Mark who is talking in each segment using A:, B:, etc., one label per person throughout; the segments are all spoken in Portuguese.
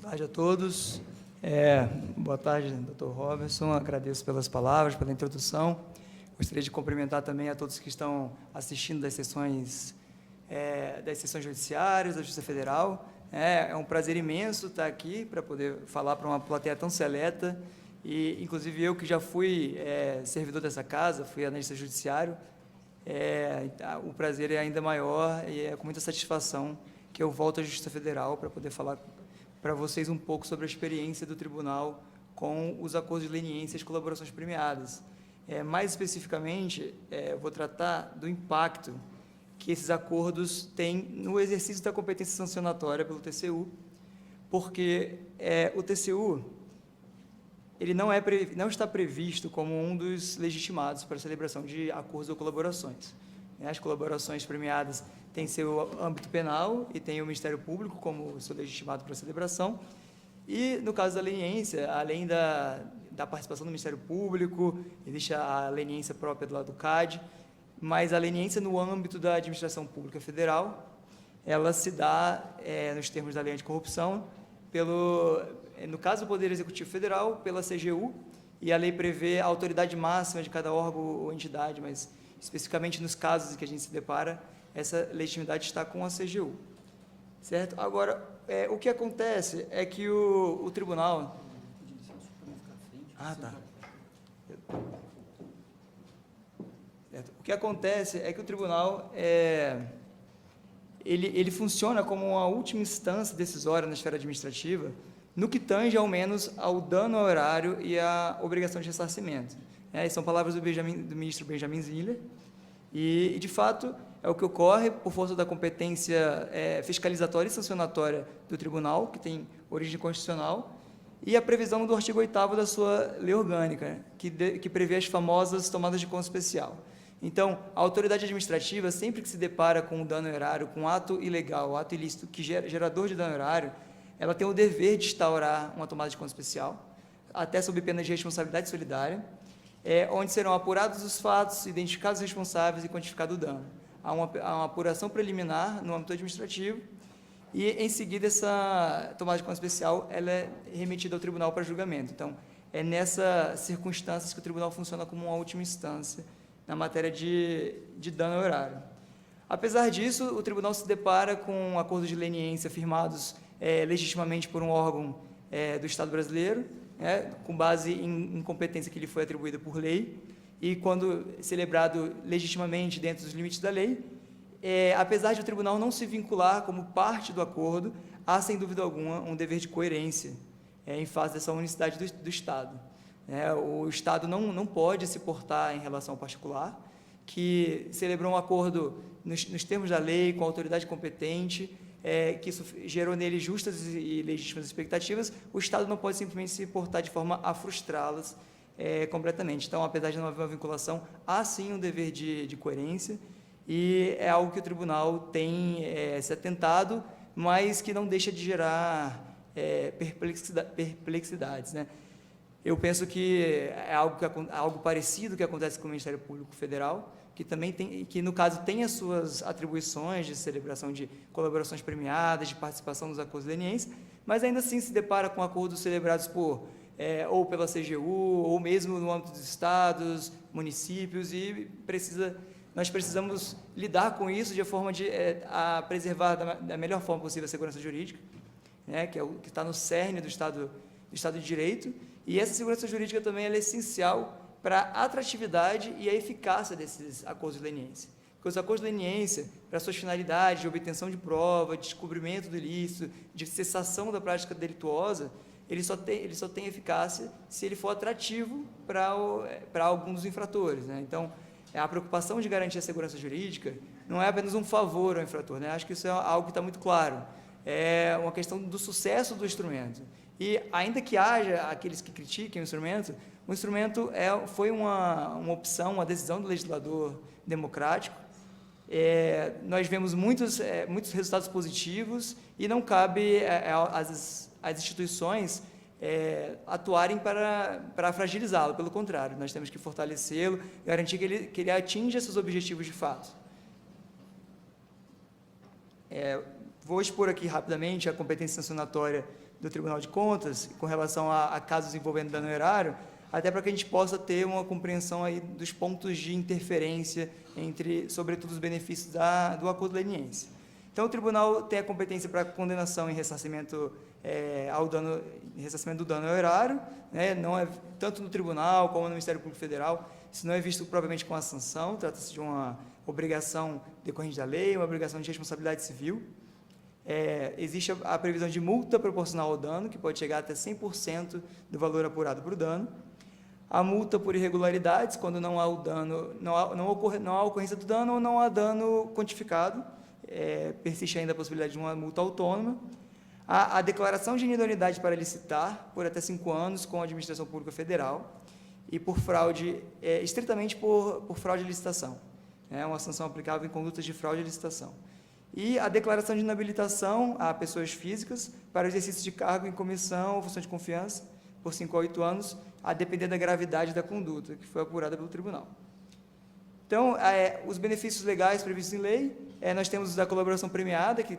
A: Boa tarde a todos. Boa tarde, Dr. Robertson. Agradeço pelas palavras, pela introdução. Gostaria de cumprimentar também a todos que estão assistindo das sessões judiciárias da Justiça Federal. É um prazer imenso estar aqui para poder falar para uma plateia tão seleta. E, inclusive, eu que já fui servidor dessa casa, fui analista judiciário, o prazer é ainda maior e é com muita satisfação que eu volto à Justiça Federal para poder falar para vocês um pouco sobre a experiência do tribunal com os acordos de leniência e as colaborações premiadas. Mais especificamente, vou tratar do impacto que esses acordos têm no exercício da competência sancionatória pelo TCU, porque o TCU ele não está previsto como um dos legitimados para a celebração de acordos ou colaborações. As colaborações premiadas têm seu âmbito penal e tem o Ministério Público como seu legitimado para a celebração. E, no caso da leniência, além da participação do Ministério Público, existe a leniência própria do lado do CAD, mas a leniência no âmbito da Administração Pública Federal, ela se dá, nos termos da Lei Anticorrupção, no caso do Poder Executivo Federal, pela CGU, e a lei prevê a autoridade máxima de cada órgão ou entidade, mas especificamente nos casos em que a gente se depara, essa legitimidade está com a CGU. Certo? Agora, o que acontece é que o tribunal... Tá. Certo. O que acontece é que o tribunal ele funciona como uma última instância decisória na esfera administrativa, no que tange, ao menos, ao dano ao erário e à obrigação de ressarcimento. São palavras do ministro Benjamin Ziller, e, de fato, é o que ocorre por força da competência fiscalizatória e sancionatória do tribunal, que tem origem constitucional, e a previsão do artigo 8º da sua lei orgânica, que prevê as famosas tomadas de conta especial. Então, a autoridade administrativa, sempre que se depara com um dano ao erário, com um ato ilegal, um ato ilícito gerador de dano ao erário, ela tem o dever de instaurar uma tomada de conta especial, até sob pena de responsabilidade solidária, onde serão apurados os fatos, identificados os responsáveis e quantificado o dano. Há uma apuração preliminar no âmbito administrativo e, em seguida, essa tomada de conta especial ela é remetida ao tribunal para julgamento. Então, é nessas circunstâncias que o tribunal funciona como uma última instância na matéria de dano ao erário. Apesar disso, o tribunal se depara com acordos de leniência firmados legitimamente por um órgão do Estado brasileiro, com base em competência que lhe foi atribuída por lei, e quando celebrado legitimamente dentro dos limites da lei, apesar de o tribunal não se vincular como parte do acordo, há, sem dúvida alguma, um dever de coerência em face dessa unicidade do Estado. O Estado não pode se portar em relação ao particular, que celebrou um acordo nos termos da lei, com a autoridade competente, que isso gerou nele justas e legítimas expectativas, o Estado não pode simplesmente se portar de forma a frustrá-las completamente. Então, apesar de não haver uma vinculação, há sim um dever de coerência, e é algo que o tribunal tem se atentado, mas que não deixa de gerar perplexidades, Eu penso que é algo parecido que acontece com o Ministério Público Federal, que também que no caso tem as suas atribuições de celebração de colaborações premiadas, de participação nos acordos lenientes, mas ainda assim se depara com acordos celebrados ou pela CGU, ou mesmo no âmbito dos estados, municípios, e nós precisamos lidar com isso de forma a preservar da melhor forma possível a segurança jurídica, que está no cerne do Estado de Direito, e essa segurança jurídica também é essencial para a atratividade e a eficácia desses acordos de leniência. Porque os acordos de leniência, para suas finalidades de obtenção de prova, de descobrimento do ilícito, de cessação da prática delituosa, ele só tem eficácia se ele for atrativo para algum dos infratores. Então, a preocupação de garantir a segurança jurídica não é apenas um favor ao infrator. Acho que isso é algo que está muito claro. É uma questão do sucesso do instrumento. E, ainda que haja aqueles que critiquem o instrumento foi uma opção, uma decisão do legislador democrático. Nós vemos muitos resultados positivos e não cabe às instituições atuarem para fragilizá-lo. Pelo contrário, nós temos que fortalecê-lo, garantir que ele atinja seus objetivos de fato. Vou expor aqui rapidamente a competência sancionatória do Tribunal de Contas com relação a casos envolvendo dano erário, até para que a gente possa ter uma compreensão aí dos pontos de interferência entre, sobretudo, os benefícios do acordo leniense. Então, o tribunal tem a competência para condenação em ressarcimento ressarcimento do dano ao erário, né? Não é tanto no tribunal como no Ministério Público Federal, isso não é visto propriamente com a sanção, trata-se de uma obrigação decorrente da lei, uma obrigação de responsabilidade civil. Existe a previsão de multa proporcional ao dano, que pode chegar até 100% do valor apurado por dano. A multa por irregularidades, quando não há o dano, não há ocorrência do dano ou não há dano quantificado, persiste ainda a possibilidade de uma multa autônoma. A declaração de inidoneidade para licitar por até 5 anos com a Administração Pública Federal e por fraude, estritamente por fraude de licitação. É uma sanção aplicável em condutas de fraude de licitação. E a declaração de inabilitação a pessoas físicas para o exercício de cargo em comissão ou função de confiança por 5 a 8 anos, a depender da gravidade da conduta, que foi apurada pelo tribunal. Então, os benefícios legais previstos em lei, nós temos os da colaboração premiada, que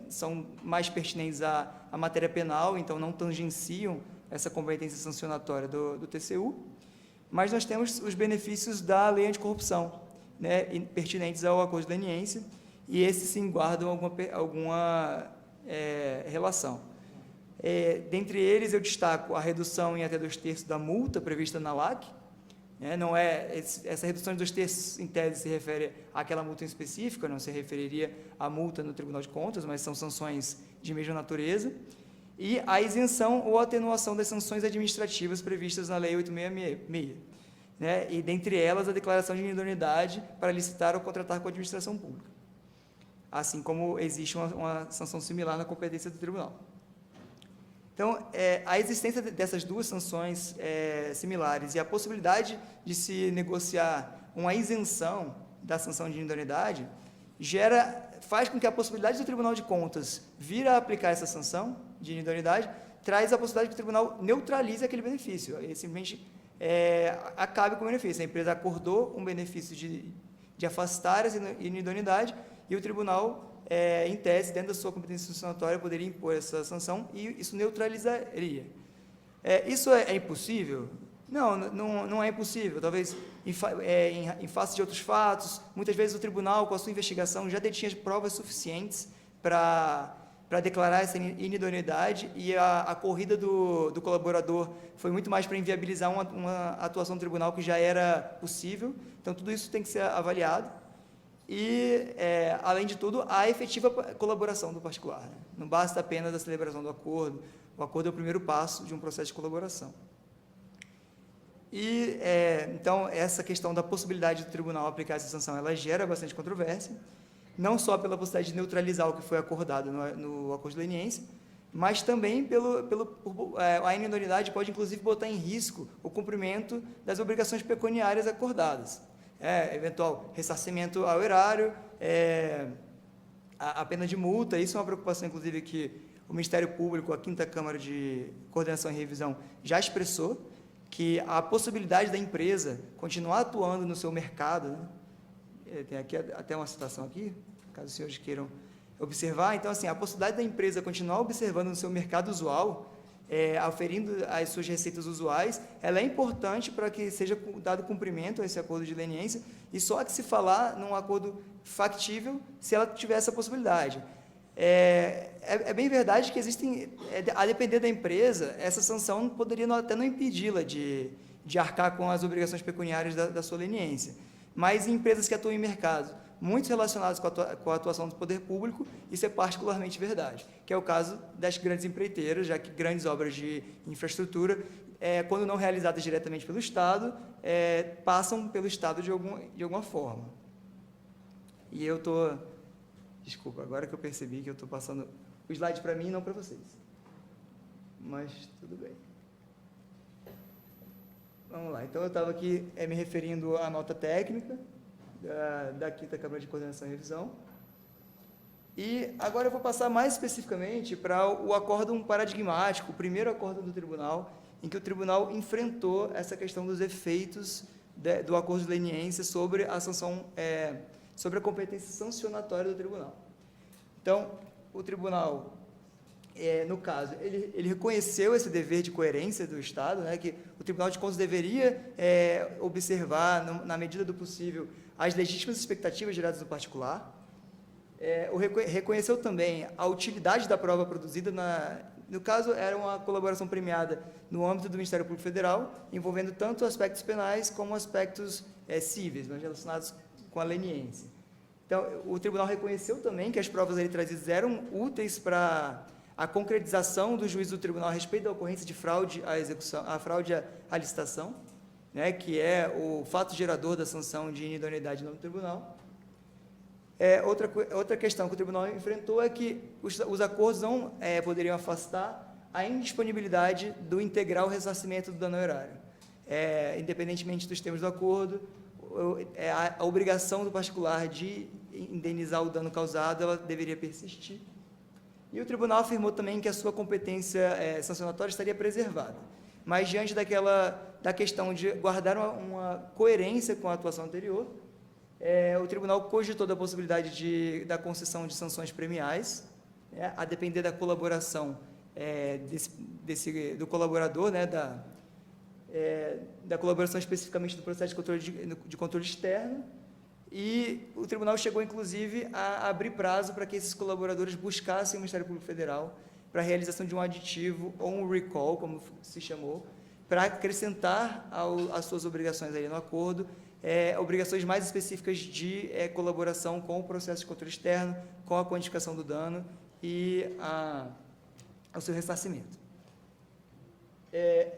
A: são mais pertinentes à matéria penal, então não tangenciam essa competência sancionatória do TCU, mas nós temos os benefícios da lei anticorrupção, né, pertinentes ao acordo leniense, e esses sim guardam alguma relação. Dentre eles, eu destaco a redução em até 2/3 da multa prevista na LAC. Essa redução de 2/3, em tese, se refere àquela multa em específica, não se referiria à multa no Tribunal de Contas, mas são sanções de mesma natureza, e a isenção ou atenuação das sanções administrativas previstas na Lei 866, né? E, dentre elas, a declaração de inidoneidade para licitar ou contratar com a administração pública, assim como existe uma sanção similar na competência do tribunal. Então, a existência dessas duas sanções similares e a possibilidade de se negociar uma isenção da sanção de inidoneidade faz com que a possibilidade do Tribunal de Contas vir a aplicar essa sanção de inidoneidade traz a possibilidade que o tribunal neutralize aquele benefício, ele simplesmente acabe com o benefício. A empresa acordou um benefício de afastar essa inidoneidade e o tribunal, em tese, dentro da sua competência sancionatória, poderia impor essa sanção e isso neutralizaria. Isso é impossível? Não é impossível. Talvez, em face de outros fatos, muitas vezes o tribunal, com a sua investigação, já detinha provas suficientes para declarar essa inidoneidade e a corrida do colaborador foi muito mais para inviabilizar uma atuação do tribunal que já era possível. Então, tudo isso tem que ser avaliado. E, além de tudo, a efetiva colaboração do particular, né? Não basta apenas a celebração do acordo, o acordo é o primeiro passo de um processo de colaboração. E, então, essa questão da possibilidade do tribunal aplicar essa sanção, ela gera bastante controvérsia, não só pela possibilidade de neutralizar o que foi acordado no acordo leniense, mas também a inidoneidade pode, inclusive, botar em risco o cumprimento das obrigações pecuniárias acordadas. Eventual ressarcimento ao erário, a pena de multa. Isso é uma preocupação, inclusive, que o Ministério Público, a 5ª Câmara de Coordenação e Revisão, já expressou, que a possibilidade da empresa continuar atuando no seu mercado, né? Tem aqui até uma citação aqui, caso os senhores queiram observar. Então, assim, a possibilidade da empresa continuar observando no seu mercado usual, auferindo as suas receitas usuais, ela é importante para que seja dado cumprimento a esse acordo de leniência, e só que se falar num acordo factível se ela tiver essa possibilidade. É bem verdade que existem, a depender da empresa, essa sanção poderia até não impedi-la de arcar com as obrigações pecuniárias da sua leniência, mas em empresas que atuam em mercado muito relacionados com a atuação do poder público, isso é particularmente verdade, que é o caso das grandes empreiteiras, já que grandes obras de infraestrutura, quando não realizadas diretamente pelo Estado, passam pelo Estado de alguma forma. E eu estou... Desculpa, agora que eu percebi que eu estou passando o slide para mim e não para vocês. Mas tudo bem. Vamos lá. Então, eu estava aqui me referindo à nota técnica da 5ª Câmara de Coordenação e Revisão. E agora eu vou passar mais especificamente para o acórdão paradigmático, o primeiro acórdão do tribunal, em que o tribunal enfrentou essa questão dos efeitos do acordo leniense sobre a sanção, sobre a competência sancionatória do tribunal. Então, o tribunal, no caso, ele reconheceu esse dever de coerência do Estado, né, que o Tribunal de Contas deveria observar, na medida do possível, as legítimas expectativas geradas do particular. Reconheceu também a utilidade da prova produzida, no caso, era uma colaboração premiada no âmbito do Ministério Público Federal, envolvendo tanto aspectos penais como aspectos cíveis, mas relacionados com a leniência. Então, o tribunal reconheceu também que as provas ali trazidas eram úteis para a concretização do juízo do tribunal a respeito da ocorrência de fraude à execução, a fraude à licitação, né, que é o fato gerador da sanção de inidoneidade no tribunal. Outra questão que o tribunal enfrentou é que os acordos não poderiam afastar a indisponibilidade do integral ressarcimento do dano erário. Independentemente dos termos do acordo, a obrigação do particular de indenizar o dano causado, ela deveria persistir. E o tribunal afirmou também que a sua competência sancionatória estaria preservada, mas diante da questão de guardar uma coerência com a atuação anterior, o tribunal cogitou da possibilidade da concessão de sanções premiais, a depender da colaboração do colaborador, né, da colaboração especificamente do processo de controle externo, e o tribunal chegou, inclusive, a abrir prazo para que esses colaboradores buscassem o Ministério Público Federal para a realização de um aditivo ou um recall, como se chamou, para acrescentar às suas obrigações aí no acordo, obrigações mais específicas de colaboração com o processo de controle externo, com a quantificação do dano e ao seu ressarcimento.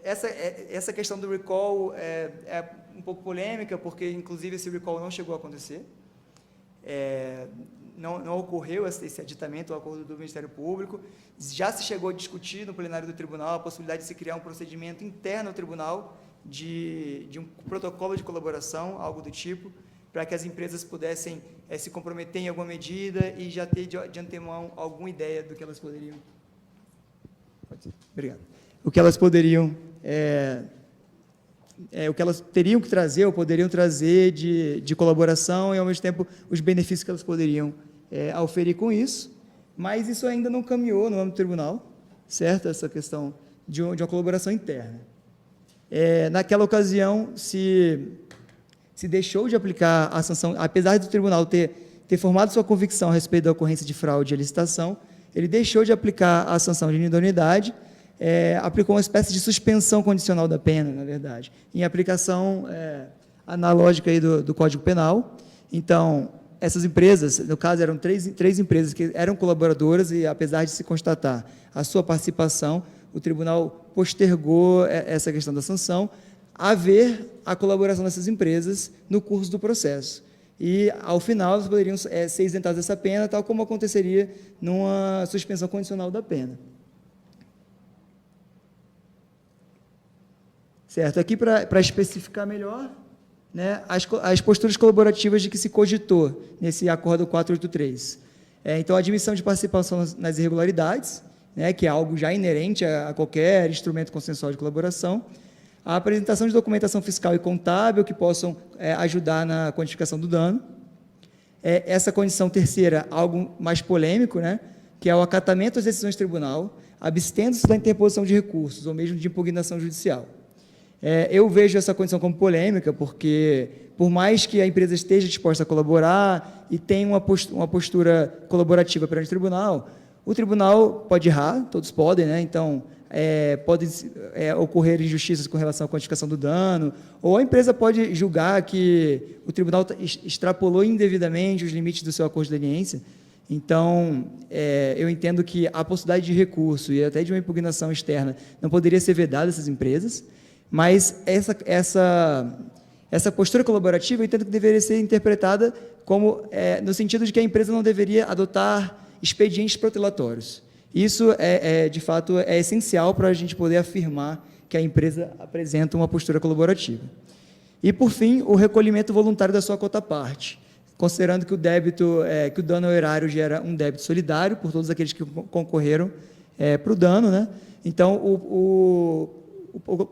A: Essa questão do recall é um pouco polêmica, porque, inclusive, esse recall não chegou a acontecer. Não ocorreu esse aditamento ao acordo do Ministério Público. Já se chegou a discutir no plenário do tribunal a possibilidade de se criar um procedimento interno ao tribunal de um protocolo de colaboração, algo do tipo, para que as empresas pudessem se comprometer em alguma medida e já ter de antemão alguma ideia do que elas poderiam. Obrigado. O que elas poderiam, o que elas teriam que trazer ou poderiam trazer de colaboração e, ao mesmo tempo, os benefícios que elas poderiam auferir com isso, mas isso ainda não caminhou no âmbito do tribunal, certo? Essa questão de uma colaboração interna. Naquela ocasião, se deixou de aplicar a sanção, apesar do tribunal ter formado sua convicção a respeito da ocorrência de fraude à licitação, ele deixou de aplicar a sanção de inidoneidade, aplicou uma espécie de suspensão condicional da pena, na verdade, em aplicação analógica aí do Código Penal. Então, essas empresas, no caso, eram três empresas que eram colaboradoras e, apesar de se constatar a sua participação, o tribunal postergou essa questão da sanção a ver a colaboração dessas empresas no curso do processo. E, ao final, elas poderiam ser isentadas dessa pena, tal como aconteceria numa suspensão condicional da pena. Certo? Aqui, para especificar melhor, né, as posturas colaborativas de que se cogitou nesse Acordo 483. Então, a admissão de participação nas irregularidades, né, que é algo já inerente a qualquer instrumento consensual de colaboração, a apresentação de documentação fiscal e contábil que possam ajudar na quantificação do dano. Essa condição terceira, algo mais polêmico, né, que é o acatamento das decisões do tribunal, abstendo-se da interposição de recursos, ou mesmo de impugnação judicial. Eu vejo essa condição como polêmica, porque, por mais que a empresa esteja disposta a colaborar e tenha uma postura colaborativa perante o tribunal pode errar, todos podem, né? Então, podem ocorrer injustiças com relação à quantificação do dano, ou a empresa pode julgar que o tribunal extrapolou indevidamente os limites do seu acordo de leniência. Então, eu entendo que a possibilidade de recurso e até de uma impugnação externa não poderia ser vedada a essas empresas, mas essa postura colaborativa eu entendo que deveria ser interpretada como, no sentido de que a empresa não deveria adotar expedientes protelatórios. Isso, de fato, é essencial para a gente poder afirmar que a empresa apresenta uma postura colaborativa. E, por fim, o recolhimento voluntário da sua cota-parte, considerando que que o dano ao erário gera um débito solidário por todos aqueles que concorreram para o dano, né? Então, o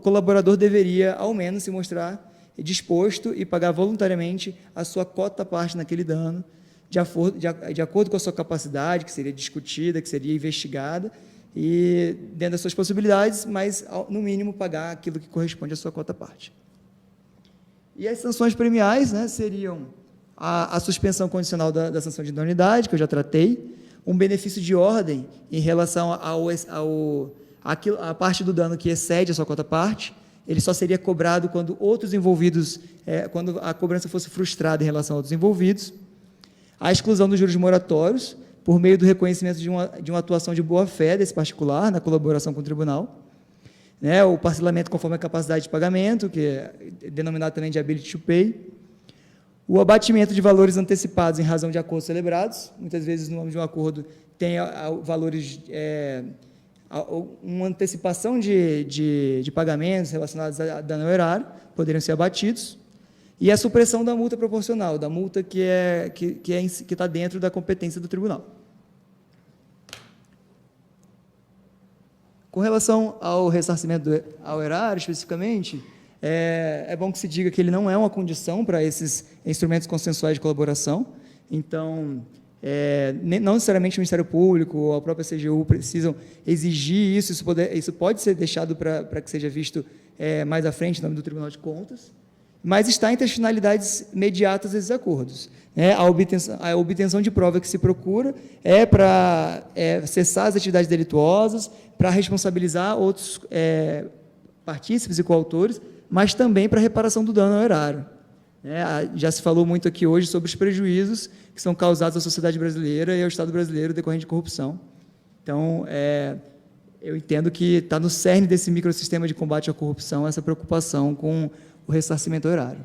A: colaborador deveria, ao menos, se mostrar disposto e pagar voluntariamente a sua cota-parte naquele dano, de acordo com a sua capacidade, que seria discutida, que seria investigada, e dentro das suas possibilidades, mas, no mínimo, pagar aquilo que corresponde à sua quota-parte. E as sanções premiais, né, seriam a suspensão condicional da sanção de idoneidade, que eu já tratei, um benefício de ordem em relação à parte do dano que excede a sua quota-parte, ele só seria cobrado quando outros envolvidos, quando a cobrança fosse frustrada em relação a outros envolvidos, a exclusão dos juros moratórios, por meio do reconhecimento de uma atuação de boa-fé desse particular, na colaboração com o tribunal, né, o parcelamento conforme a capacidade de pagamento, que é denominado também de ability to pay, o abatimento de valores antecipados em razão de acordos celebrados, muitas vezes no âmbito de um acordo tem valores, uma antecipação de pagamentos relacionados a dano ao erário, poderiam ser abatidos, e a supressão da multa proporcional, da multa que está dentro da competência do tribunal. Com relação ao ressarcimento ao erário, especificamente, é bom que se diga que ele não é uma condição para esses instrumentos consensuais de colaboração. Então, não necessariamente o Ministério Público ou a própria CGU precisam exigir isso, isso pode ser deixado para que seja visto mais à frente, no âmbito do Tribunal de Contas, mas está entre as finalidades imediatas desses acordos. A obtenção de prova que se procura é para cessar as atividades delituosas, para responsabilizar outros partícipes e coautores, mas também para reparação do dano ao erário. Já se falou muito aqui hoje sobre os prejuízos que são causados à sociedade brasileira e ao Estado brasileiro decorrente de corrupção. Então, eu entendo que está no cerne desse microsistema de combate à corrupção essa preocupação com o ressarcimento horário.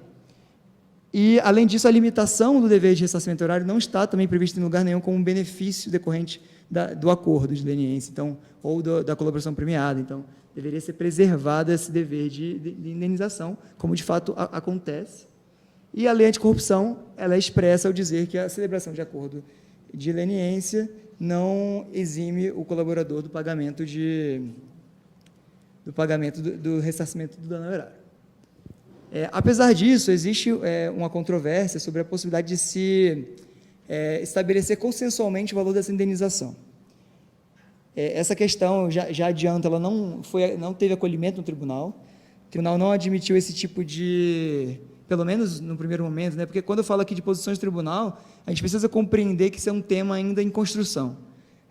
A: E, além disso, a limitação do dever de ressarcimento horário não está também prevista em lugar nenhum como um benefício decorrente do acordo de leniência, então, ou da colaboração premiada. Então, deveria ser preservado esse dever de indenização, como de fato acontece. E a lei anticorrupção, ela é expressa ao dizer que a celebração de acordo de leniência não exime o colaborador do pagamento do ressarcimento do dano ao erário. Apesar disso, existe uma controvérsia sobre a possibilidade de se estabelecer consensualmente o valor dessa indenização. Essa questão, já adianto, ela não teve acolhimento no tribunal, o tribunal não admitiu esse tipo pelo menos no primeiro momento, né, porque quando eu falo aqui de posições do tribunal, a gente precisa compreender que isso é um tema ainda em construção.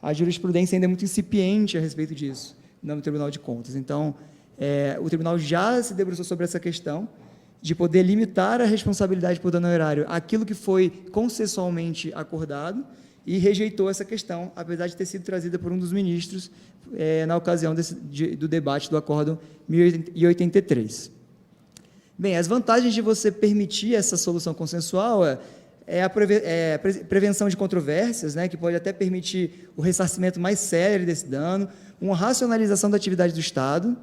A: A jurisprudência ainda é muito incipiente a respeito disso, no Tribunal de Contas. Então, o tribunal já se debruçou sobre essa questão, de poder limitar a responsabilidade por dano ao erário àquilo que foi consensualmente acordado e rejeitou essa questão, apesar de ter sido trazida por um dos ministros na ocasião do debate do Acórdão 1083. Bem, as vantagens de você permitir essa solução consensual é a prevenção de controvérsias, né, que pode até permitir o ressarcimento mais célere desse dano, uma racionalização da atividade do Estado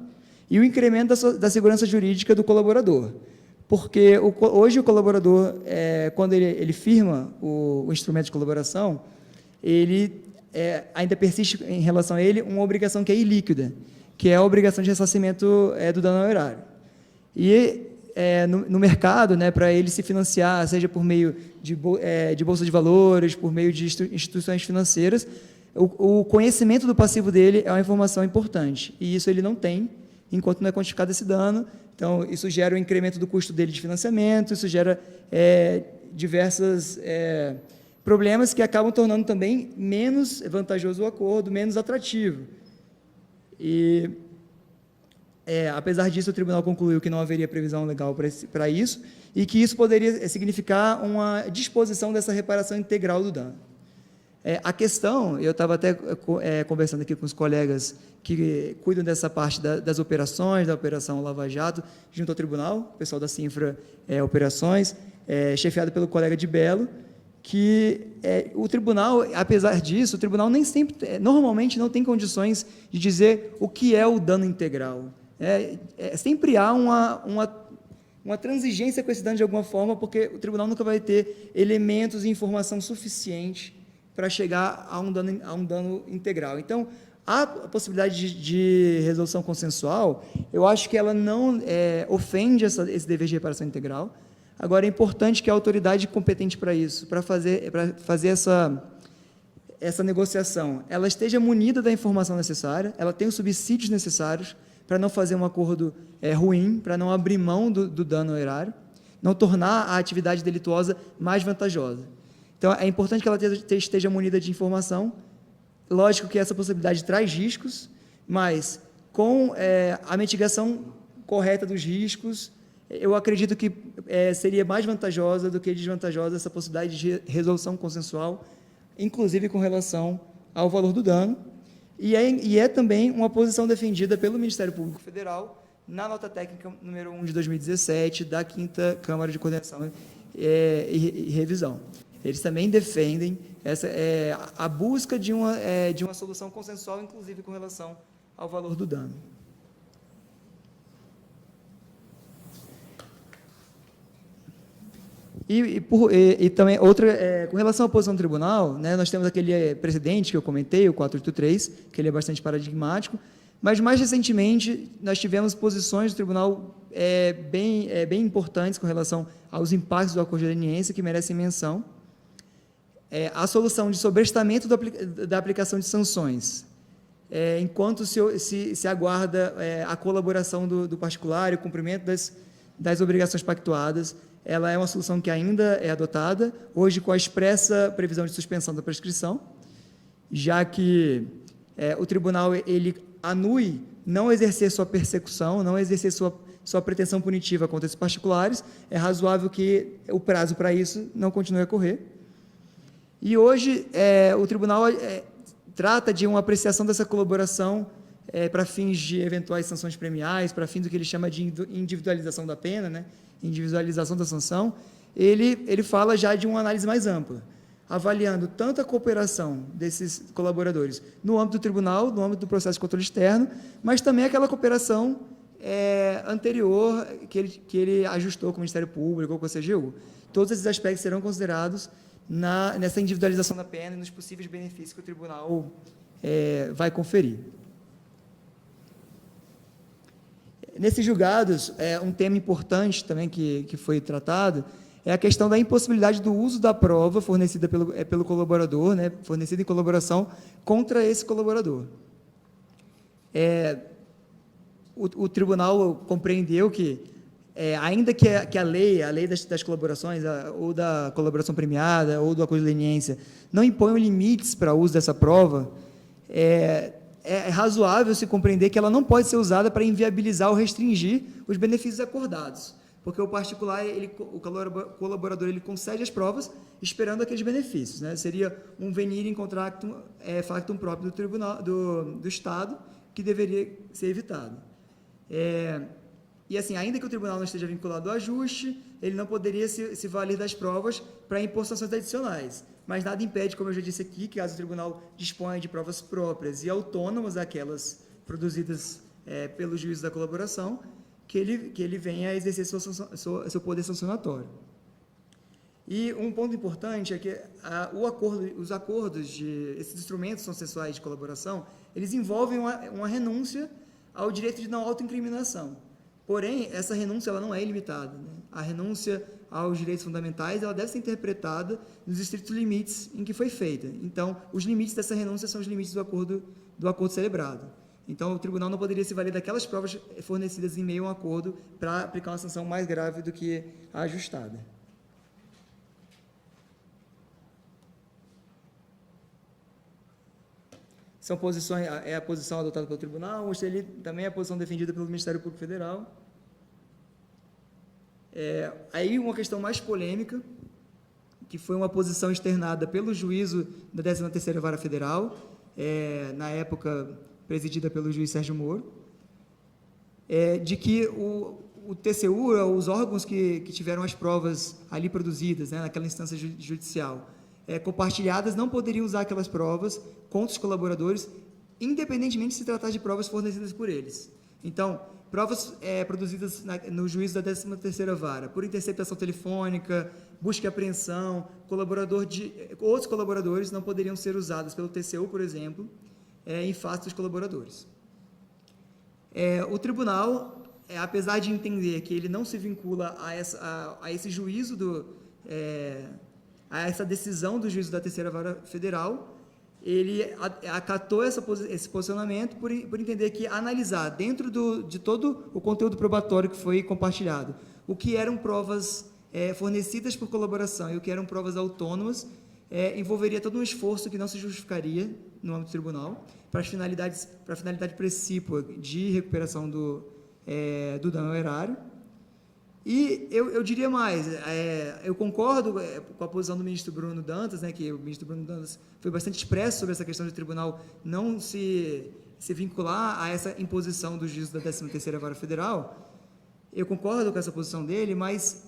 A: e o incremento da segurança jurídica do colaborador. Porque hoje o colaborador, quando ele firma o instrumento de colaboração, ele ainda persiste em relação a ele uma obrigação que é ilíquida, que é a obrigação de ressarcimento do dano ao erário. E no mercado, né, para ele se financiar, seja por meio de bolsa de valores, por meio de instituições financeiras, o conhecimento do passivo dele é uma informação importante, e isso ele não tem, enquanto não é quantificado esse dano. Então, isso gera o incremento do custo dele de financiamento, isso gera diversos problemas que acabam tornando também menos vantajoso o acordo, menos atrativo. E, apesar disso, o tribunal concluiu que não haveria previsão legal para isso e que isso poderia significar uma disposição dessa reparação integral do dano. A questão, eu estava até conversando aqui com os colegas que cuidam dessa parte das operações, da Operação Lava Jato, junto ao tribunal, o pessoal da Cinfra Operações, chefiado pelo colega de Belo, que o tribunal, apesar disso, o tribunal nem sempre, normalmente não tem condições de dizer o que é o dano integral. Sempre há uma transigência com esse dano de alguma forma, porque o tribunal nunca vai ter elementos e informação suficiente para chegar a um dano integral. Então, a possibilidade de resolução consensual, eu acho que ela não ofende esse dever de reparação integral, Agora, é importante que a autoridade competente para isso, para fazer essa negociação, ela esteja munida da informação necessária, ela tenha os subsídios necessários para não fazer um acordo ruim, para não abrir mão do dano ao erário, não tornar a atividade delituosa mais vantajosa. Então, é importante que ela esteja munida de informação. Lógico que essa possibilidade traz riscos, mas com a mitigação correta dos riscos, eu acredito que seria mais vantajosa do que desvantajosa essa possibilidade de resolução consensual, inclusive com relação ao valor do dano, e é também uma posição defendida pelo Ministério Público Federal na nota técnica número 1 de 2017 da 5ª Câmara de Coordenação e Revisão. Eles também defendem a busca de uma solução consensual, inclusive com relação ao valor do dano. E também, com relação à posição do tribunal, né, nós temos aquele precedente que eu comentei, o 483, que ele é bastante paradigmático, mas, mais recentemente, nós tivemos posições do tribunal bem importantes com relação aos impactos do acordo de leniência, que merecem menção. A solução de sobrestamento da aplicação de sanções, enquanto se aguarda a colaboração do particular e o cumprimento das obrigações pactuadas, ela é uma solução que ainda é adotada, hoje com a expressa previsão de suspensão da prescrição, já que o tribunal ele anui não exercer sua persecução, não exercer sua pretensão punitiva contra esses particulares, é razoável que o prazo para isso não continue a correr. E hoje o tribunal trata de uma apreciação dessa colaboração para fins de eventuais sanções premiais, para fins do que ele chama de individualização da pena, né? Individualização da sanção. Ele fala já de uma análise mais ampla, avaliando tanto a cooperação desses colaboradores no âmbito do tribunal, no âmbito do processo de controle externo, mas também aquela cooperação anterior que ele ajustou com o Ministério Público ou com a CGU. Todos esses aspectos serão considerados nessa individualização da pena e nos possíveis benefícios que o tribunal vai conferir. Nesses julgados, um tema importante também que foi tratado é a questão da impossibilidade do uso da prova fornecida pelo colaborador, né, fornecida em colaboração contra esse colaborador. O tribunal compreendeu que, ainda que a lei das colaborações, ou da colaboração premiada, ou do acordo de leniência, não imponham limites para o uso dessa prova, é razoável se compreender que ela não pode ser usada para inviabilizar ou restringir os benefícios acordados, porque o particular, o colaborador, ele concede as provas esperando aqueles benefícios, né? Seria um venir in contractum factum próprio do tribunal, do Estado, que deveria ser evitado. E assim, ainda que o tribunal não esteja vinculado ao ajuste, ele não poderia se valer das provas para impor sanções adicionais. Mas nada impede, como eu já disse aqui, que caso o tribunal disponha de provas próprias e autônomas, aquelas produzidas pelo juízo da colaboração, que ele venha a exercer seu poder sancionatório. E um ponto importante é que os acordos esses instrumentos consensuais de colaboração, eles envolvem uma renúncia ao direito de não autoincriminação. Porém, essa renúncia ela não é ilimitada, né? A renúncia aos direitos fundamentais ela deve ser interpretada nos estritos limites em que foi feita. Então, os limites dessa renúncia são os limites do acordo celebrado. Então, o tribunal não poderia se valer daquelas provas fornecidas em meio a um acordo para aplicar uma sanção mais grave do que a ajustada. São posições, a posição adotada pelo tribunal, também é a posição defendida pelo Ministério Público Federal. Aí uma questão mais polêmica, que foi uma posição externada pelo juízo da 13ª Vara Federal, na época presidida pelo juiz Sérgio Moro, de que o TCU, os órgãos que tiveram as provas ali produzidas, né, naquela instância judicial, compartilhadas, não poderiam usar aquelas provas contra os colaboradores, independentemente de se tratar de provas fornecidas por eles. Então, provas produzidas no juízo da 13ª Vara, por interceptação telefônica, busca e apreensão, outros colaboradores não poderiam ser usadas pelo TCU, por exemplo, em face dos colaboradores. O tribunal apesar de entender que ele não se vincula a esse juízo, a essa decisão do juízo da Terceira Vara Federal, ele acatou esse posicionamento por entender que analisar dentro de todo o conteúdo probatório que foi compartilhado, o que eram provas fornecidas por colaboração e o que eram provas autônomas, envolveria todo um esforço que não se justificaria no âmbito do tribunal para a finalidade precípua de recuperação do dano ao erário. E eu diria mais, eu concordo com a posição do ministro Bruno Dantas, né, que o ministro Bruno Dantas foi bastante expresso sobre essa questão do tribunal não se vincular a essa imposição do juízo da 13ª Vara Federal. Eu concordo com essa posição dele, mas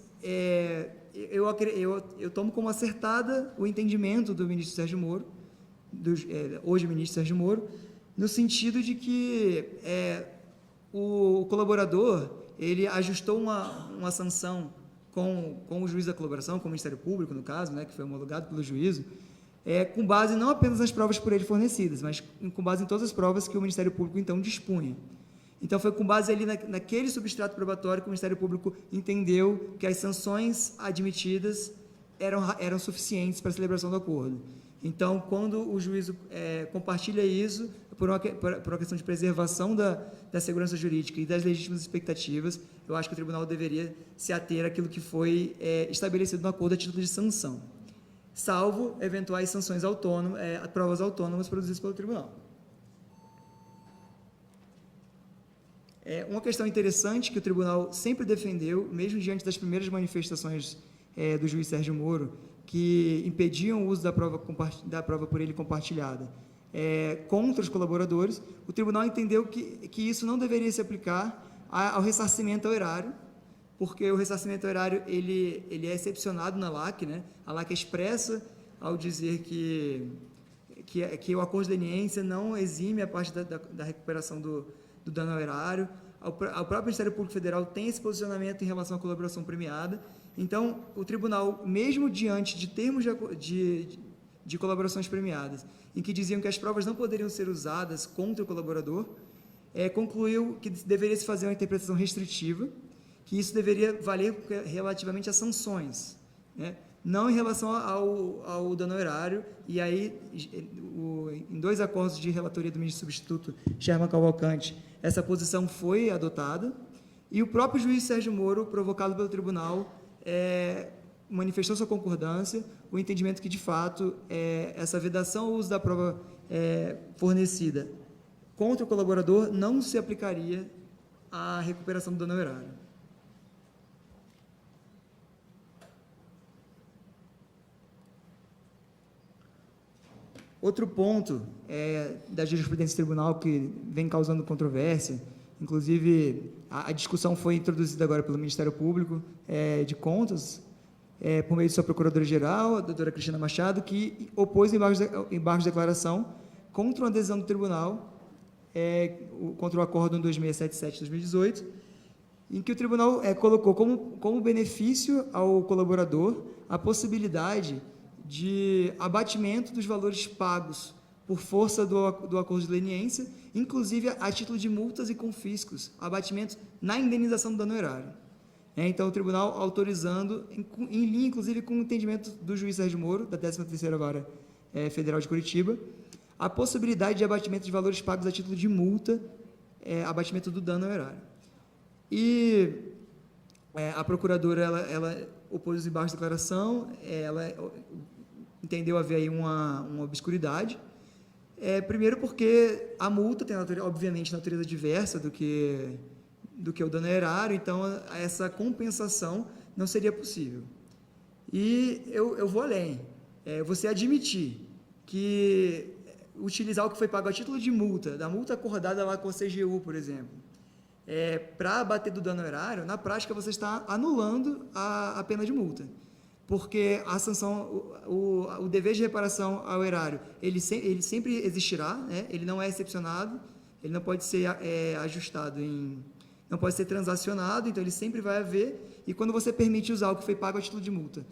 A: eu tomo como acertada o entendimento do ministro Sérgio Moro, hoje ministro Sérgio Moro, no sentido de que o colaborador ele ajustou uma sanção com o juiz da colaboração, com o Ministério Público, no caso, né, que foi homologado pelo juízo, com base não apenas nas provas por ele fornecidas, mas com base em todas as provas que o Ministério Público, então, dispunha. Então, foi com base ali naquele substrato probatório que o Ministério Público entendeu que as sanções admitidas eram suficientes para a celebração do acordo. Então, quando o juízo compartilha isso, por uma questão de preservação da segurança jurídica e das legítimas expectativas, eu acho que o tribunal deveria se ater àquilo que foi estabelecido no acordo a título de sanção, salvo eventuais sanções autônomas, provas autônomas produzidas pelo tribunal. Uma questão interessante que o tribunal sempre defendeu, mesmo diante das primeiras manifestações do juiz Sérgio Moro, que impediam o uso da prova por ele compartilhada contra os colaboradores, o tribunal entendeu que isso não deveria se aplicar ao ressarcimento ao erário, porque o ressarcimento ao erário ele é excepcionado na LAC, né? A LAC expressa ao dizer que o acordo de leniência não exime a parte da recuperação do dano ao erário. O próprio Ministério Público Federal tem esse posicionamento em relação à colaboração premiada. Então, o tribunal, mesmo diante de termos de colaborações premiadas, em que diziam que as provas não poderiam ser usadas contra o colaborador, concluiu que deveria se fazer uma interpretação restritiva, que isso deveria valer relativamente a sanções, né? Não em relação ao dano ao erário. E aí, em 2 acordos de relatoria do ministro substituto Sherman Cavalcante, essa posição foi adotada, e o próprio juiz Sérgio Moro, provocado pelo tribunal, manifestou sua concordância, o entendimento que, de fato, essa vedação ao uso da prova fornecida contra o colaborador não se aplicaria à recuperação do dano ao erário. Outro ponto da jurisprudência do tribunal que vem causando controvérsia, inclusive a discussão foi introduzida agora pelo Ministério Público de Contas, por meio de sua Procuradora-Geral, a doutora Cristina Machado, que opôs embargos de declaração contra uma decisão do tribunal, contra o Acórdão 2677/2018, em que o tribunal colocou como benefício ao colaborador a possibilidade de abatimento dos valores pagos por força do acordo de leniência, inclusive a título de multas e confiscos, abatimentos na indenização do dano erário. Então, o tribunal autorizando, em linha, inclusive, com o entendimento do juiz Sérgio Moro, da 13ª Vara Federal de Curitiba, a possibilidade de abatimento de valores pagos a título de multa, abatimento do dano erário. E a procuradora, ela opôs os embargos de declaração, ela entendeu haver aí uma obscuridade, primeiro porque a multa tem, obviamente, natureza diversa do que o dano erário, então essa compensação não seria possível. E eu vou além, você admitir que utilizar o que foi pago a título de multa, da multa acordada lá com a CGU, por exemplo, para abater do dano erário, na prática você está anulando a pena de multa, porque a sanção, o dever de reparação ao erário, ele sempre existirá, né? Ele não é excepcionado, ele não pode ser ajustado não pode ser transacionado, então ele sempre vai haver, e quando você permite usar o que foi pago a título de multa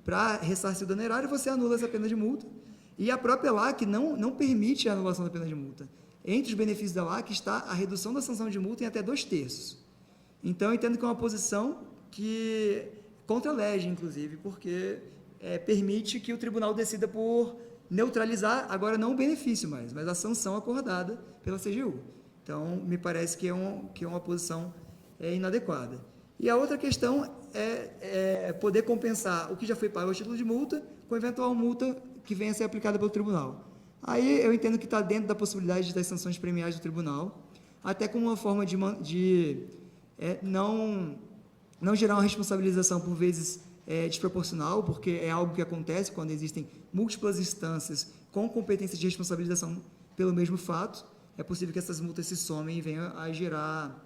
A: para ressarcir o dano erário, você anula essa pena de multa, e a própria LAC não permite a anulação da pena de multa. Entre os benefícios da LAC está a redução da sanção de multa em até 2/3. Então, eu entendo que é uma posição que contra a lei, inclusive, porque permite que o tribunal decida por neutralizar, agora não o benefício mais, mas a sanção acordada pela CGU. Então, me parece que é uma posição inadequada. E a outra questão é poder compensar o que já foi pago a título de multa com eventual multa que venha a ser aplicada pelo tribunal. Aí eu entendo que está dentro da possibilidade das sanções premiais do tribunal, até como uma forma de não gerar uma responsabilização, por vezes, desproporcional, porque é algo que acontece quando existem múltiplas instâncias com competência de responsabilização pelo mesmo fato. É possível que essas multas se somem e venham a gerar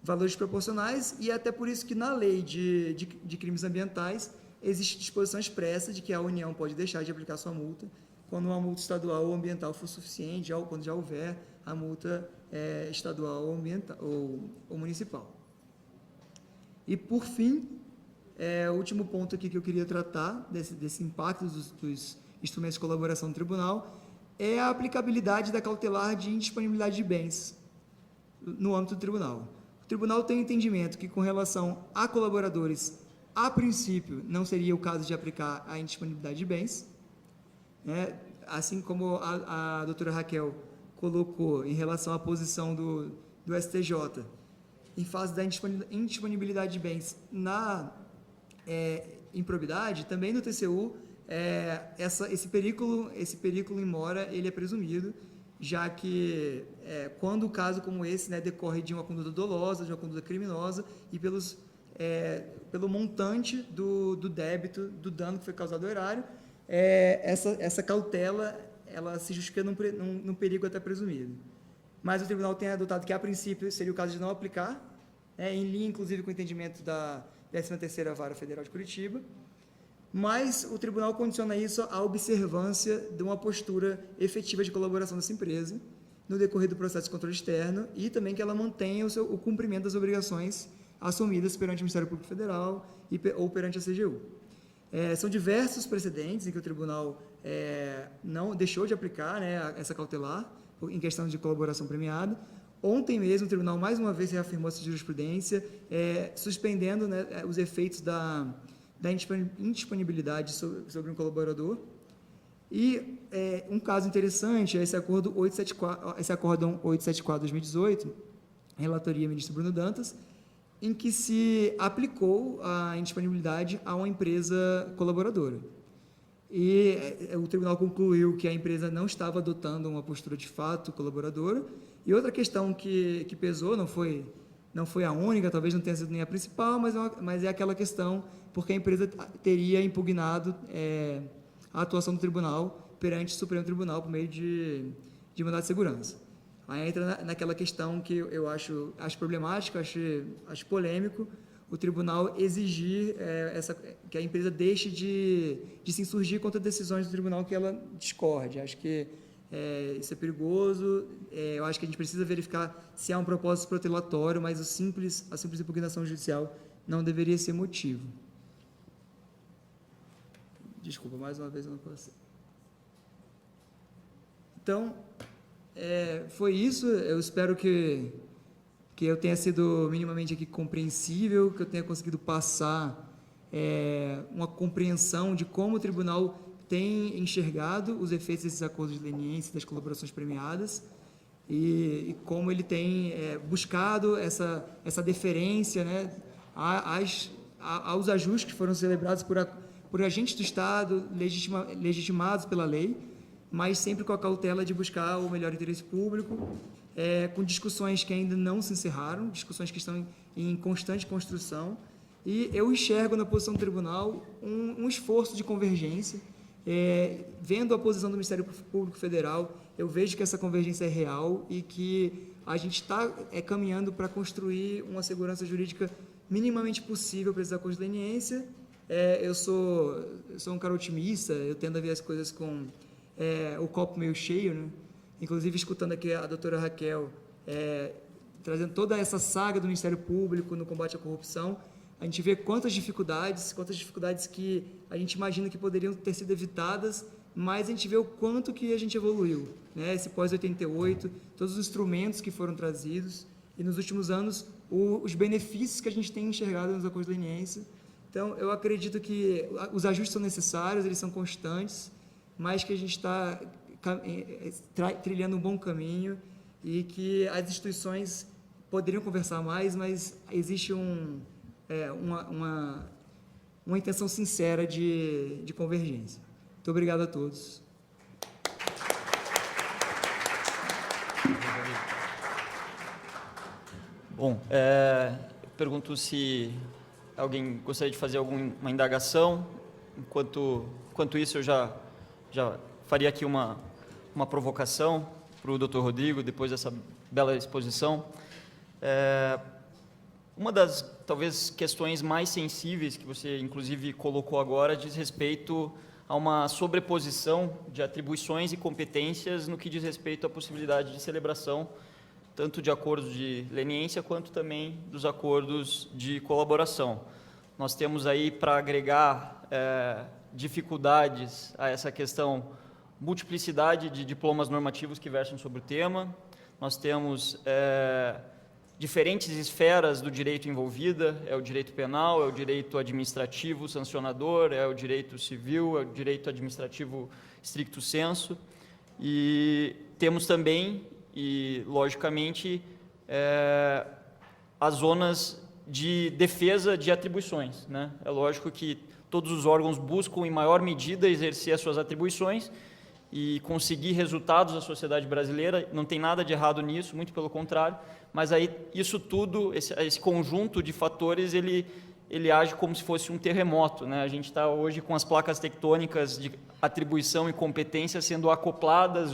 A: valores proporcionais, e até por isso que na lei de crimes ambientais existe disposição expressa de que a União pode deixar de aplicar sua multa quando uma multa estadual ou ambiental for suficiente, ou quando já houver a multa estadual ou, ambiental, ou municipal. E, por fim, o último ponto aqui que eu queria tratar, desse impacto dos instrumentos de colaboração do tribunal, é a aplicabilidade da cautelar de indisponibilidade de bens no âmbito do tribunal. O tribunal tem entendimento que, com relação a colaboradores, a princípio, não seria o caso de aplicar a indisponibilidade de bens, né? Assim como a doutora Raquel colocou em relação à posição do STJ, em fase da indisponibilidade de bens na improbidade, também no TCU, esse perículo em mora, ele é presumido, já que quando o caso como esse, né, decorre de uma conduta dolosa, de uma conduta criminosa, e pelo montante do débito, do dano que foi causado ao erário, essa cautela, ela se justifica num perigo até presumido. Mas o tribunal tem adotado que, a princípio, seria o caso de não aplicar, em linha, inclusive, com o entendimento da 13ª Vara Federal de Curitiba, mas o tribunal condiciona isso à observância de uma postura efetiva de colaboração dessa empresa no decorrer do processo de controle externo, e também que ela mantenha o cumprimento das obrigações assumidas perante o Ministério Público Federal ou perante a CGU. São diversos precedentes em que o tribunal não deixou de aplicar, né, essa cautelar em questão de colaboração premiada. Ontem mesmo o tribunal mais uma vez reafirmou essa jurisprudência, suspendendo, né, os efeitos da indisponibilidade sobre um colaborador. E um caso interessante é esse acórdão 874/2018, relatoria ministro Bruno Dantas, em que se aplicou a indisponibilidade a uma empresa colaboradora. E o tribunal concluiu que a empresa não estava adotando uma postura de fato colaboradora. E outra questão que pesou, não foi a única, talvez não tenha sido nem a principal, mas é aquela questão porque a empresa teria impugnado a atuação do tribunal perante o Supremo Tribunal por meio de mandado de segurança. Aí entra naquela questão que eu acho problemática, acho polêmico, o tribunal exigir que a empresa deixe de se insurgir contra decisões do tribunal que ela discorde. Acho que isso é perigoso. Eu acho que a gente precisa verificar se há um propósito protelatório, mas a simples impugnação judicial não deveria ser motivo. Desculpa, mais uma vez eu não posso. Então, foi isso. Eu espero que eu tenha sido minimamente aqui compreensível, que eu tenha conseguido passar uma compreensão de como o tribunal tem enxergado os efeitos desses acordos de leniência, das colaborações premiadas, e como ele tem buscado essa deferência, né, aos ajustes que foram celebrados por agentes do Estado, legitimados pela lei, mas sempre com a cautela de buscar o melhor interesse público, com discussões que ainda não se encerraram, discussões que estão em constante construção, e eu enxergo na posição do tribunal um esforço de convergência. Vendo a posição do Ministério Público Federal, eu vejo que essa convergência é real e que a gente está caminhando para construir uma segurança jurídica minimamente possível para esses acordos de leniência. Eu sou um cara otimista, eu tendo a ver as coisas com o copo meio cheio, né? Inclusive, escutando aqui a doutora Raquel, trazendo toda essa saga do Ministério Público no combate à corrupção, a gente vê quantas dificuldades que a gente imagina que poderiam ter sido evitadas, mas a gente vê o quanto que a gente evoluiu, né? Esse pós-88, todos os instrumentos que foram trazidos, e nos últimos anos, os benefícios que a gente tem enxergado nos acordos lenienses. Então, eu acredito que os ajustes são necessários, eles são constantes, mas que a gente está trilhando um bom caminho e que as instituições poderiam conversar mais, mas existe uma intenção sincera de convergência. Muito obrigado a todos.
B: Bom, pergunto se alguém gostaria de fazer alguma indagação. Enquanto isso, eu já faria aqui uma provocação para o Dr. Rodrigo, depois dessa bela exposição. Uma das, talvez, questões mais sensíveis que você, inclusive, colocou agora diz respeito a uma sobreposição de atribuições e competências no que diz respeito à possibilidade de celebração tanto de acordos de leniência quanto também dos acordos de colaboração. Nós temos aí, para agregar dificuldades a essa questão, multiplicidade de diplomas normativos que versam sobre o tema, nós temos diferentes esferas do direito envolvida, é o direito penal, é o direito administrativo sancionador, é o direito civil, é o direito administrativo stricto sensu, e temos também, e logicamente, as zonas de defesa de atribuições, né? É lógico que todos os órgãos buscam, em maior medida, exercer as suas atribuições e conseguir resultados da sociedade brasileira, não tem nada de errado nisso, muito pelo contrário, mas aí isso tudo, esse conjunto de fatores, ele age como se fosse um terremoto, né? A gente está hoje com as placas tectônicas de atribuição e competência sendo acopladas,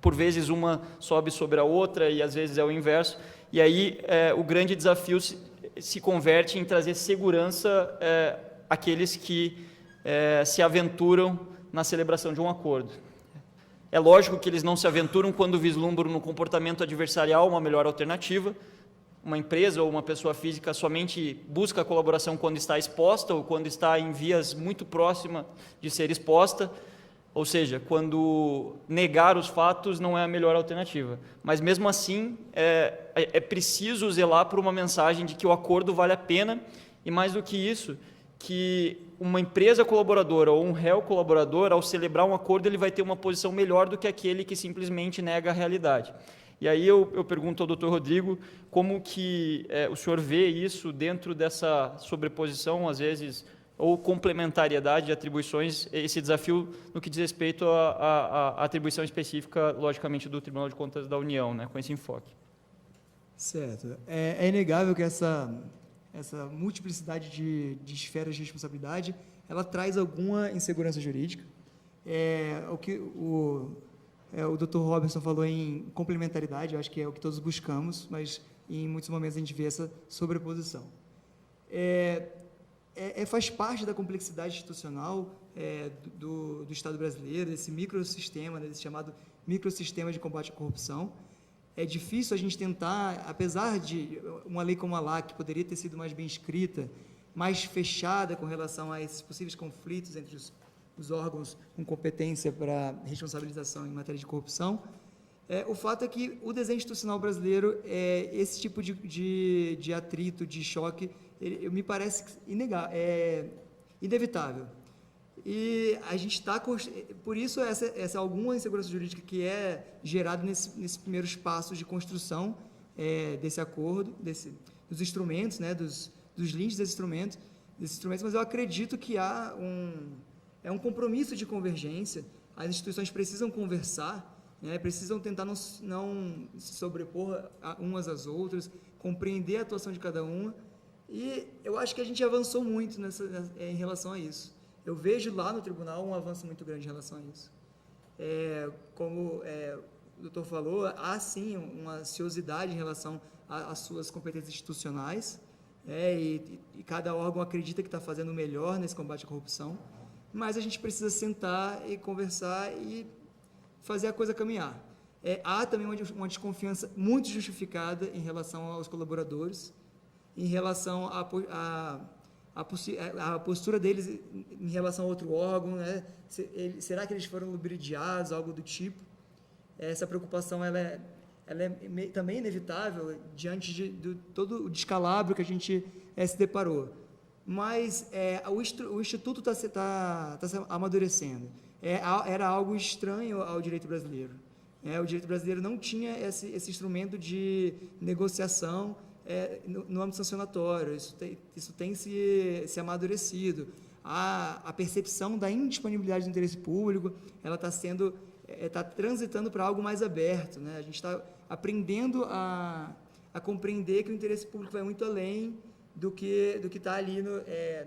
B: por vezes uma sobe sobre a outra e às vezes é o inverso, e aí o grande desafio se converte em trazer segurança àqueles que se aventuram na celebração de um acordo. É lógico que eles não se aventuram quando vislumbram no comportamento adversarial uma melhor alternativa. Uma empresa ou uma pessoa física somente busca a colaboração quando está exposta ou quando está em vias muito próximas de ser exposta, ou seja, quando negar os fatos não é a melhor alternativa. Mas, mesmo assim, é preciso zelar por uma mensagem de que o acordo vale a pena e, mais do que isso, que uma empresa colaboradora ou um réu colaborador, ao celebrar um acordo, ele vai ter uma posição melhor do que aquele que simplesmente nega a realidade. E aí eu pergunto ao Dr. Rodrigo como que o senhor vê isso dentro dessa sobreposição, às vezes, ou complementariedade de atribuições, esse desafio no que diz respeito à atribuição específica, logicamente, do Tribunal de Contas da União, né, com esse enfoque. Certo.
A: É inegável que essa multiplicidade de esferas de responsabilidade, ela traz alguma insegurança jurídica. O que o Dr. Robinson falou em complementaridade, eu acho que é o que todos buscamos, mas em muitos momentos a gente vê essa sobreposição. Faz parte da complexidade institucional do Estado brasileiro, desse microsistema, desse chamado microsistema de combate à corrupção. É difícil a gente tentar, apesar de uma lei como a LAC, que poderia ter sido mais bem escrita, mais fechada com relação a esses possíveis conflitos entre os órgãos com competência para responsabilização em matéria de corrupção, o fato é que o desenho institucional brasileiro, esse tipo de atrito, de choque, me parece inevitável. E a gente está... Por isso, essa alguma insegurança jurídica que é gerada nesses primeiros passos de construção desse acordo, dos instrumentos, né, dos links desses instrumentos, mas eu acredito que há um compromisso de convergência. As instituições precisam conversar, né, precisam tentar não se sobrepor umas às outras, compreender a atuação de cada uma, e eu acho que a gente avançou muito em relação a isso. Eu vejo lá no tribunal um avanço muito grande em relação a isso. Como o doutor falou, há sim uma ansiosidade em relação às suas competências institucionais, e cada órgão acredita que está fazendo o melhor nesse combate à corrupção, mas a gente precisa sentar e conversar e fazer a coisa caminhar. Há também uma desconfiança muito justificada em relação aos colaboradores, em relação a postura deles em relação a outro órgão, né? Será que eles foram lubridiados, algo do tipo? Essa preocupação ela ela é também inevitável diante de todo o descalabro que a gente se deparou. Mas o Instituto está se amadurecendo. Era algo estranho ao direito brasileiro. O direito brasileiro não tinha esse instrumento de negociação no âmbito sancionatório. Isso tem se amadurecido. A percepção da indisponibilidade do interesse público, ela está transitando para algo mais aberto, né? A gente está aprendendo a compreender que o interesse público vai muito além do que está ali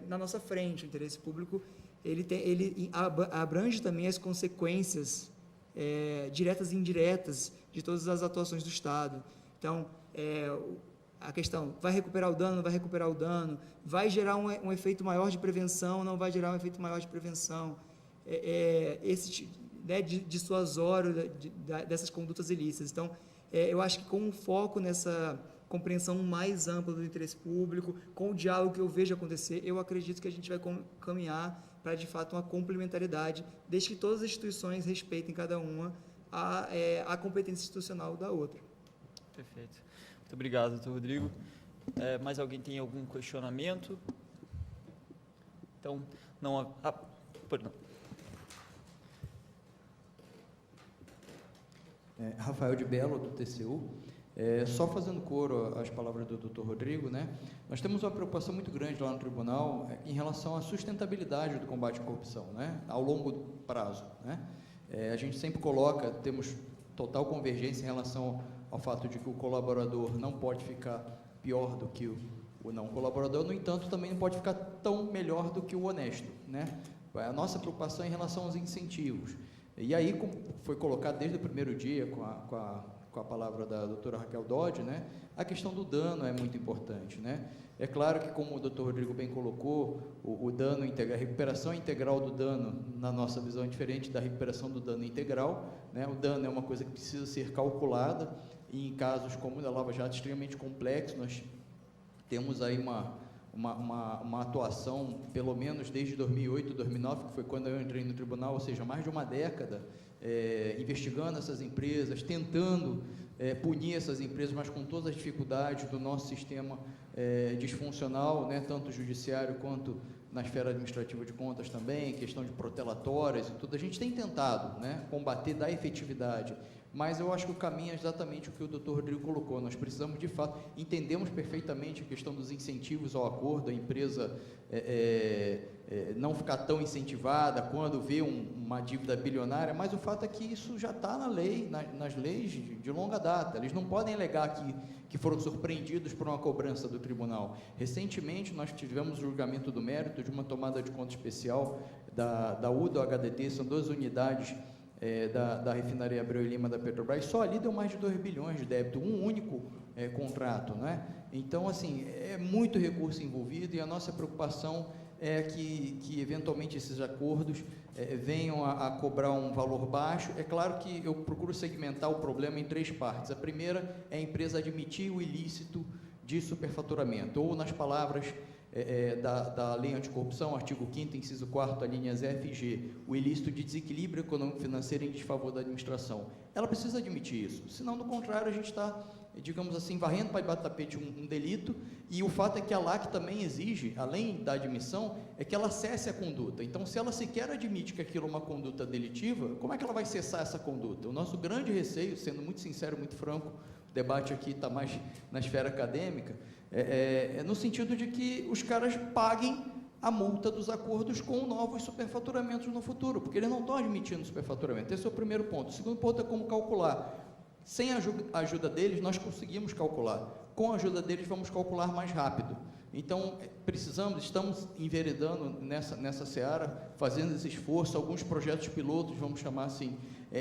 A: na nossa frente. O interesse público ele abrange também as consequências diretas e indiretas de todas as atuações do Estado. Então, a questão, vai recuperar o dano, não vai recuperar o dano, vai gerar um efeito maior de prevenção, não vai gerar um efeito maior de prevenção, dissuasório dessas condutas ilícitas. Então, eu acho que com um foco nessa compreensão mais ampla do interesse público, com o diálogo que eu vejo acontecer, eu acredito que a gente vai caminhar para, de fato, uma complementariedade, desde que todas as instituições respeitem cada uma a competência institucional da outra.
B: Perfeito. Muito obrigado, doutor Rodrigo. Mais alguém tem algum questionamento? Então, não... perdão.
C: Rafael de Bello, do TCU. Só fazendo coro às palavras do Dr. Rodrigo, né? Nós temos uma preocupação muito grande lá no tribunal em relação à sustentabilidade do combate à corrupção, né? Ao longo prazo, né? A gente sempre temos total convergência em relação ao fato de que o colaborador não pode ficar pior do que o não colaborador, no entanto, também não pode ficar tão melhor do que o honesto, né? A nossa preocupação é em relação aos incentivos. E aí, como foi colocado desde o primeiro dia com a palavra da doutora Raquel Dodge, né, a questão do dano é muito importante, né? É claro que, como o doutor Rodrigo bem colocou, o dano integral, a recuperação integral do dano, na nossa visão, é diferente da recuperação do dano integral, né? O dano é uma coisa que precisa ser calculada, e em casos como o da Lava Jato, extremamente complexo, nós temos aí uma atuação, pelo menos desde 2008, 2009, que foi quando eu entrei no tribunal, ou seja, mais de uma década, investigando essas empresas, tentando punir essas empresas, mas com todas as dificuldades do nosso sistema disfuncional, né, tanto judiciário quanto na esfera administrativa de contas também, questão de protelatórias e tudo. A gente tem tentado, né, combater, dar efetividade, mas eu acho que o caminho é exatamente o que o doutor Rodrigo colocou. Nós precisamos, de fato, entendemos perfeitamente a questão dos incentivos ao acordo, a empresa não ficar tão incentivada quando vê uma dívida bilionária, mas o fato é que isso já está na lei, nas leis de longa data. Eles não podem alegar que foram surpreendidos por uma cobrança do tribunal. Recentemente, nós tivemos o julgamento do mérito de uma tomada de conta especial da UDA HDT, são 2 unidades da refinaria Abreu e Lima da Petrobras, só ali deu mais de 2 bilhões de débito, um único contrato, né? Então, assim, é muito recurso envolvido e a nossa preocupação é que eventualmente esses acordos venham a cobrar um valor baixo. É claro que eu procuro segmentar o problema em 3 partes. A primeira é a empresa admitir o ilícito de superfaturamento, ou nas palavras da Lei Anticorrupção, artigo 5º, inciso 4º, alíneas F e G, o ilícito de desequilíbrio econômico-financeiro em desfavor da administração. Ela precisa admitir isso, senão, do contrário, a gente está, digamos assim, varrendo para debaixo do tapete um delito, e o fato é que a LAC também exige, além da admissão, é que ela cesse a conduta. Então, se ela sequer admite que aquilo é uma conduta delitiva, como é que ela vai cessar essa conduta? O nosso grande receio, sendo muito sincero, muito franco, o debate aqui está mais na esfera acadêmica, no sentido de que os caras paguem a multa dos acordos com novos superfaturamentos no futuro, porque eles não estão admitindo superfaturamento. Esse é o primeiro ponto. O segundo ponto é como calcular. Sem a ajuda deles, nós conseguimos calcular. Com a ajuda deles, vamos calcular mais rápido. Então, estamos enveredando nessa seara, fazendo esse esforço, alguns projetos pilotos, vamos chamar assim.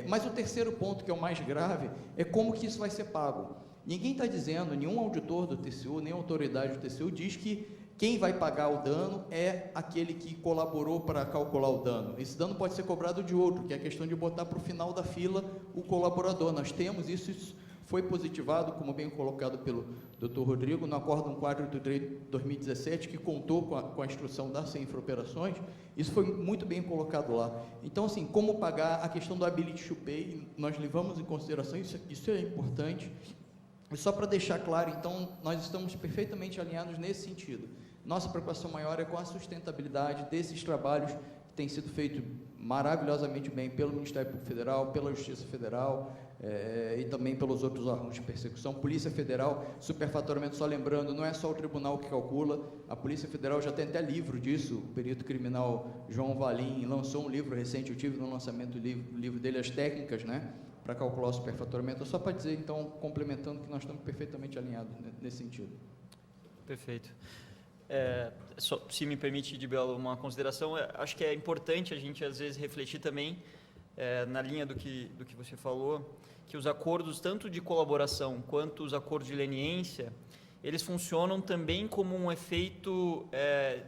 C: Mas o terceiro ponto, que é o mais grave, é como que isso vai ser pago. Ninguém está dizendo, nenhum auditor do TCU, nem autoridade do TCU diz que quem vai pagar o dano é aquele que colaborou para calcular o dano. Esse dano pode ser cobrado de outro, que é a questão de botar para o final da fila o colaborador. Nós temos isso foi positivado, como bem colocado pelo Dr. Rodrigo, no Acórdão 483 de 2017, que contou com a instrução das Infraoperações. Isso foi muito bem colocado lá. Então, assim, como pagar, a questão do ability to pay, nós levamos em consideração, isso é importante. E só para deixar claro, então, nós estamos perfeitamente alinhados nesse sentido. Nossa preocupação maior é com a sustentabilidade desses trabalhos que têm sido feitos maravilhosamente bem pelo Ministério Público Federal, pela Justiça Federal, e também pelos outros órgãos de persecução. Polícia Federal, superfaturamento, só lembrando, não é só o tribunal que calcula, a Polícia Federal já tem até livro disso, o perito criminal João Valim lançou um livro recente, eu tive no lançamento do livro dele, as técnicas, né, para calcular o superfaturamento. Só para dizer, então, complementando, que nós estamos perfeitamente alinhados nesse sentido.
B: Perfeito. Se me permite, de Belo, uma consideração, acho que é importante a gente, às vezes, refletir também, na linha do que você falou, que os acordos, tanto de colaboração quanto os acordos de leniência, eles funcionam também como um efeito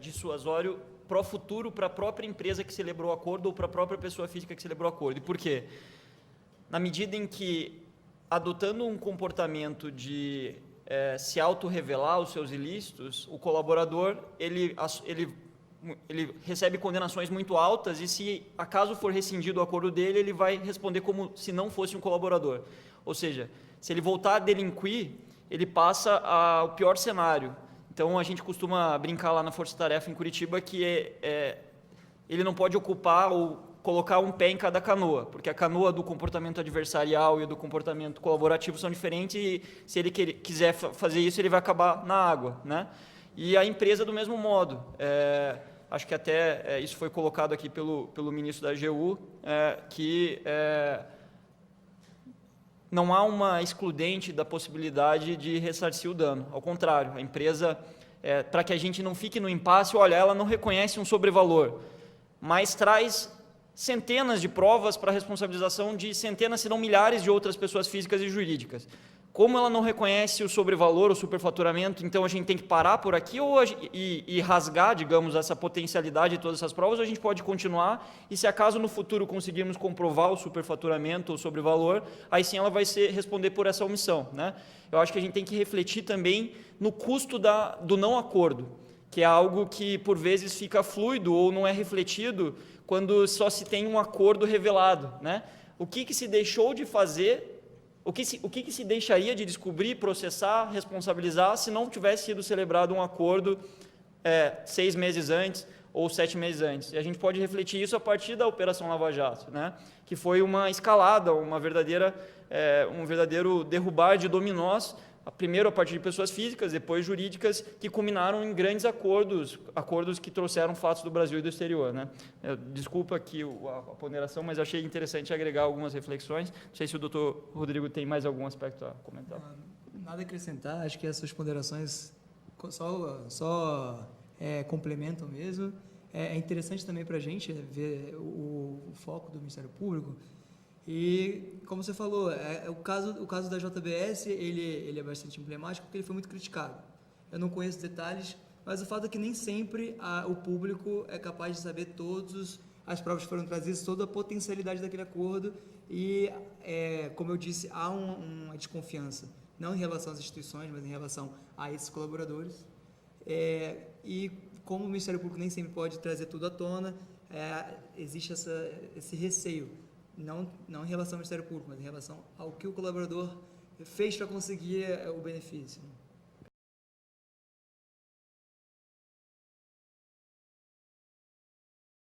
B: dissuasório pro futuro para a própria empresa que celebrou o acordo ou para a própria pessoa física que celebrou o acordo. E por quê? Na medida em que, adotando um comportamento de se autorrevelar os seus ilícitos, o colaborador, ele recebe condenações muito altas e, se acaso for rescindido o acordo dele, ele vai responder como se não fosse um colaborador. Ou seja, se ele voltar a delinquir, ele passa ao pior cenário. Então, a gente costuma brincar lá na Força Tarefa em Curitiba que ele não pode ocupar ou colocar um pé em cada canoa, porque a canoa do comportamento adversarial e do comportamento colaborativo são diferentes e, se ele quiser fazer isso, ele vai acabar na água, né? E a empresa do mesmo modo. Acho que até isso foi colocado aqui pelo ministro da AGU, que não há uma excludente da possibilidade de ressarcir o dano. Ao contrário, a empresa, para que a gente não fique no impasse, olha, ela não reconhece um sobrevalor, mas traz centenas de provas para a responsabilização de centenas, se não milhares, de outras pessoas físicas e jurídicas. Como ela não reconhece o sobrevalor, o superfaturamento, então a gente tem que parar por aqui e rasgar, digamos, essa potencialidade de todas essas provas, ou a gente pode continuar e, se acaso no futuro conseguirmos comprovar o superfaturamento ou o sobrevalor, aí sim ela vai responder por essa omissão, né? Eu acho que a gente tem que refletir também no custo do não acordo, que é algo que por vezes fica fluido ou não é refletido quando só se tem um acordo revelado, né? O que se deixou de fazer, o que se deixaria de descobrir, processar, responsabilizar se não tivesse sido celebrado um acordo 6 meses antes ou 7 meses antes? E a gente pode refletir isso a partir da Operação Lava Jato, né? Que foi uma escalada, um verdadeiro derrubar de dominós, primeiro a partir de pessoas físicas, depois jurídicas, que culminaram em grandes acordos que trouxeram fatos do Brasil e do exterior, né? Desculpa aqui a ponderação, mas achei interessante agregar algumas reflexões. Não sei se o doutor Rodrigo tem mais algum aspecto a comentar.
A: Nada a acrescentar, acho que essas ponderações só complementam mesmo. É interessante também para a gente ver o foco do Ministério Público. E, como você falou, o caso da JBS, ele é bastante emblemático porque ele foi muito criticado. Eu não conheço detalhes, mas o fato é que nem sempre o público é capaz de saber todas as provas que foram trazidas, toda a potencialidade daquele acordo e, como eu disse, há uma desconfiança, não em relação às instituições, mas em relação a esses colaboradores. E como o Ministério Público nem sempre pode trazer tudo à tona, existe esse receio. Não em relação ao Ministério Público, mas em relação ao que o colaborador fez para conseguir o benefício.